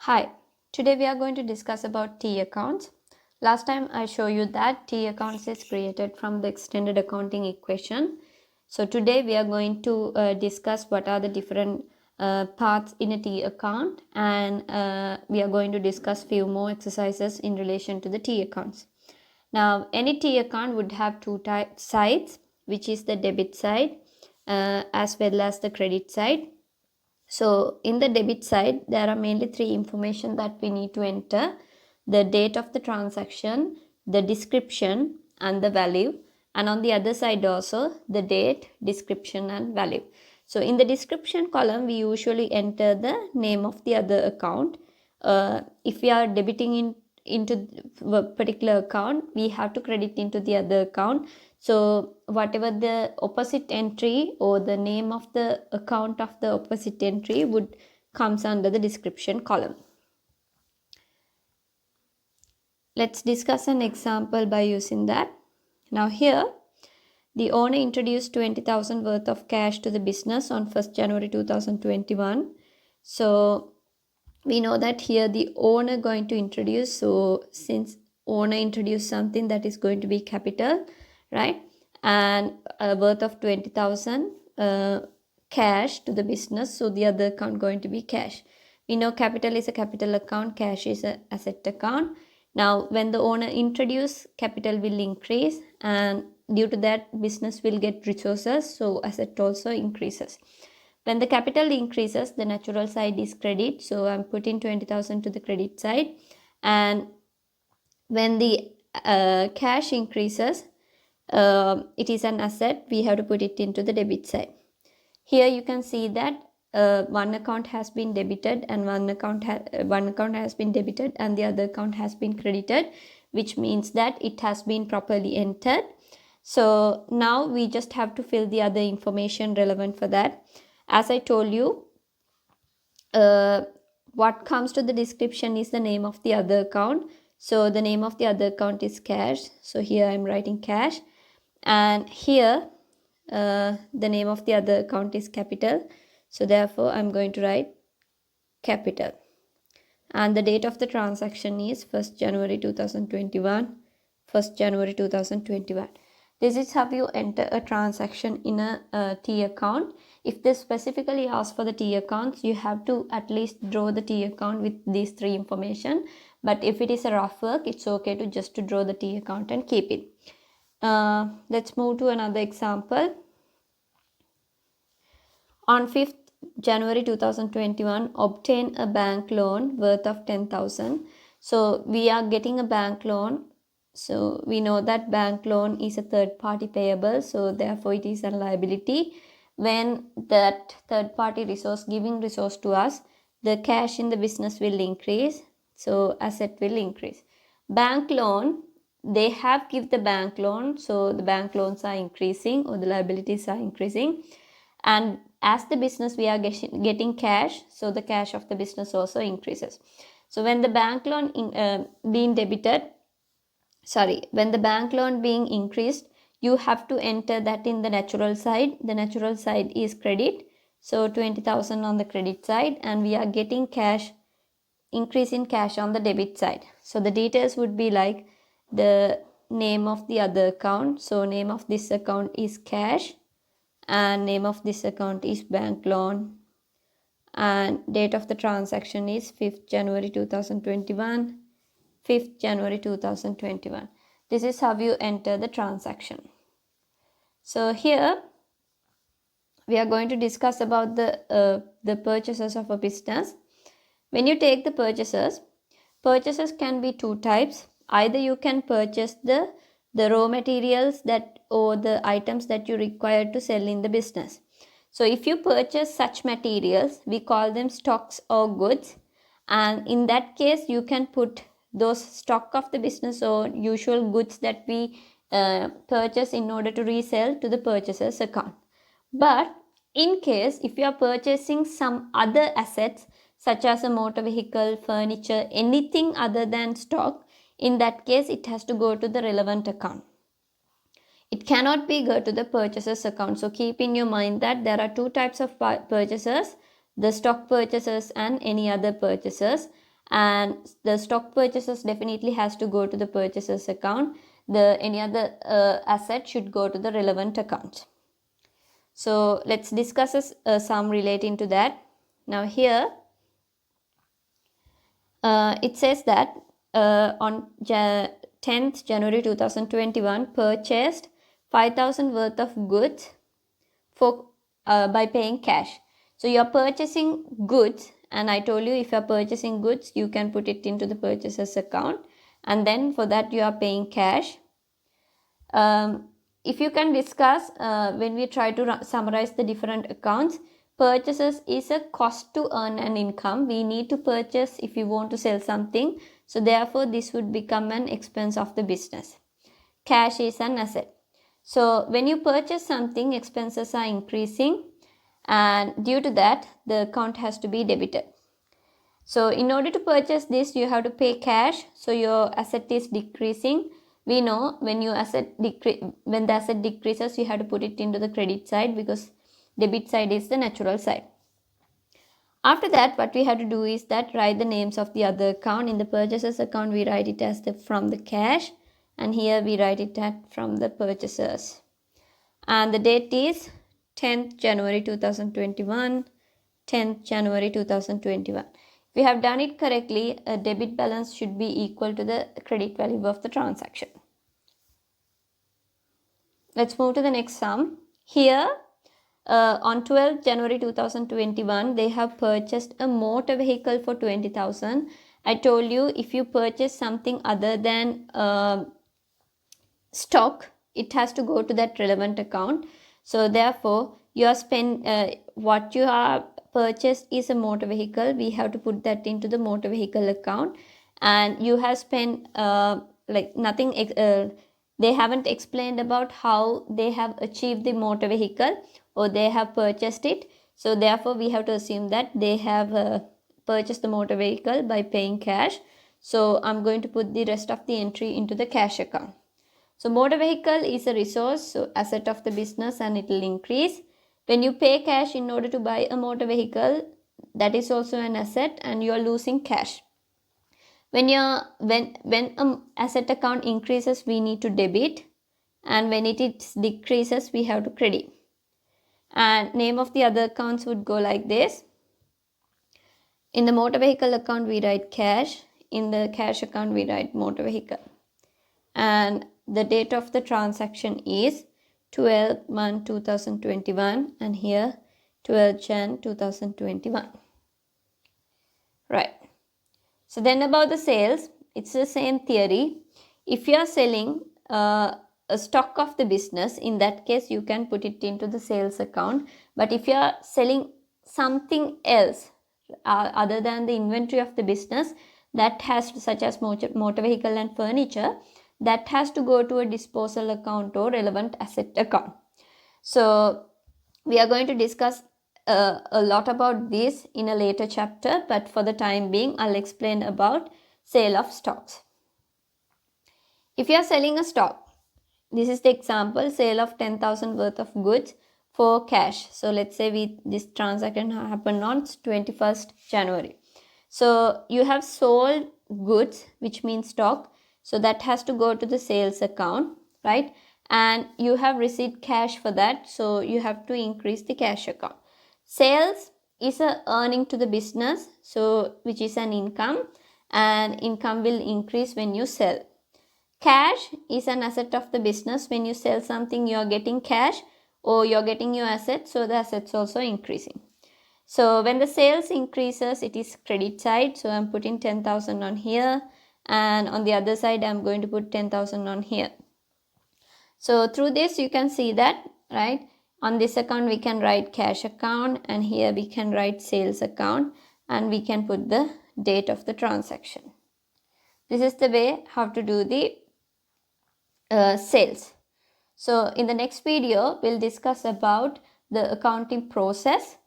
Hi, today we are going to discuss about T accounts. Last time I showed you that T accounts is created from the extended accounting equation. So today we are going to discuss what are the different parts in a T account, and we are going to discuss few more exercises in relation to the T accounts. Now any T account would have two sides, which is the debit side as well as the credit side. So in the debit side, there are mainly three information that we need to enter: the date of the transaction, the description, and the value. And on the other side also, the date, description, and value. So in the description column, we usually enter the name of the other account. If we are debiting into a particular account, we have to credit into the other account. So whatever the opposite entry or the name of the account of the opposite entry would comes under the description column. Let's discuss an example by using that. Now here, the owner introduced 20,000 worth of cash to the business on 1st January 2021. So we know that here the owner going to introduce, so since owner introduced something, that is going to be capital, right? And a worth of 20,000 cash to the business, so the other account going to be cash. We know capital is a capital account, cash is a asset account. Now when the owner introduce, capital will increase, and due to that business will get resources, so asset also increases. When the capital increases, the natural side is credit. So I'm putting 20,000 to the credit side. And when the cash increases, it is an asset. We have to put it into the debit side. Here you can see that one account has been debited and one account has been debited and the other account has been credited, which means that it has been properly entered. So now we just have to fill the other information relevant for that. As I told you, what comes to the description is the name of the other account. So the name of the other account is cash. So here I'm writing cash. And here the name of the other account is capital. So therefore I'm going to write capital. And the date of the transaction is 1st January 2021. 1st January 2021. This is how you enter a transaction in a T account. If they specifically ask for the T accounts, you have to at least draw the T account with these three information. But if it is a rough work, it's okay to just to draw the T account and keep it. Let's move to another example. On 5th January 2021, obtain a bank loan worth of 10,000. So we are getting a bank loan. So we know that bank loan is a third party payable. So therefore it is a liability. When that third party giving resource to us, the cash in the business will increase. So asset will increase. Bank loan, they have give the bank loan. So the bank loans are increasing or the liabilities are increasing. And as the business we are getting cash, so the cash of the business also increases. So when the bank loan being debited, when the bank loan being increased, you have to enter that in the natural side. The natural side is credit. So 20,000 on the credit side, and we are getting cash, increase in cash on the debit side. So the details would be like the name of the other account. So name of this account is cash and name of this account is bank loan, and date of the transaction is 5th January 2021. 5th January 2021. This is how you enter the transaction. So here we are going to discuss about the purchases of a business. When you take the purchases can be two types. Either you can purchase the raw materials that or the items that you require to sell in the business. So if you purchase such materials, we call them stocks or goods, and in that case you can put those stock of the business or usual goods that we purchase in order to resell to the purchaser's account. But in case if you are purchasing some other assets such as a motor vehicle, furniture, anything other than stock, in that case it has to go to the relevant account. It cannot be go to the purchaser's account. So keep in your mind that there are two types of purchasers: the stock purchasers and any other purchasers. and the stock purchases definitely has to go to the purchasers account. Any other asset should go to the relevant account. So let's discuss a sum relating to that. Now here it says that on 10th January 2021 purchased 5,000 worth of goods for by paying cash. So you're purchasing goods, and I told you if you're purchasing goods you can put it into the purchaser's account, and then for that you are paying cash. If you can discuss when we try to summarize the different accounts, purchases is a cost to earn an income. We need to purchase if we want to sell something, so therefore this would become an expense of the business. Cash is an asset. So when you purchase something, expenses are increasing, and due to that the account has to be debited. So in order to purchase this you have to pay cash, so your asset is decreasing. We know when the asset decreases you have to put it into the credit side, because debit side is the natural side. After that what we have to do is that write the names of the other account. In the purchasers account we write it as from the cash, and here we write it from the purchasers. And the date is 10th January 2021, 10th January 2021. If we have done it correctly, a debit balance should be equal to the credit value of the transaction. Let's move to the next sum. Here on 12th January 2021 they have purchased a motor vehicle for 20,000. I told you if you purchase something other than stock, it has to go to that relevant account. So therefore you are what you have purchased is a motor vehicle. We have to put that into the motor vehicle account, and you have spent like nothing. They haven't explained about how they have achieved the motor vehicle or they have purchased it. So therefore we have to assume that they have purchased the motor vehicle by paying cash. So I'm going to put the rest of the entry into the cash account. So motor vehicle is a resource, so asset of the business, and it will increase. When you pay cash in order to buy a motor vehicle, that is also an asset, and you are losing cash. When asset account increases we need to debit, and when it decreases we have to credit. And name of the other accounts would go like this. In the motor vehicle account we write cash, in the cash account we write motor vehicle, and the date of the transaction is 12/1/2021, and here 12/Jan/2021. Right. So then about the sales, it's the same theory. If you are selling a stock of the business, in that case you can put it into the sales account. But if you are selling something else other than the inventory of the business, that has to, such as motor vehicle and furniture, that has to go to a disposal account or relevant asset account. So we are going to discuss a lot about this in a later chapter, but for the time being I'll explain about sale of stocks. If you are selling a stock, this is the example, sale of 10,000 worth of goods for cash. So let's say this transaction happened on 21st January. So you have sold goods, which means stock, so that has to go to the sales account, right? And you have received cash for that, so you have to increase the cash account. Sales is a earning to the business, so which is an income, and income will increase when you sell. Cash is an asset of the business. When you sell something you are getting cash or you are getting your assets, so the assets also increasing. So when the sales increases it is credit side, so I'm putting 10,000 on here, and on the other side I'm going to put 10,000 on here. So through this you can see that, right, on this account we can write cash account, and here we can write sales account, and we can put the date of the transaction. This is the way how to do the sales. So in the next video we'll discuss about the accounting process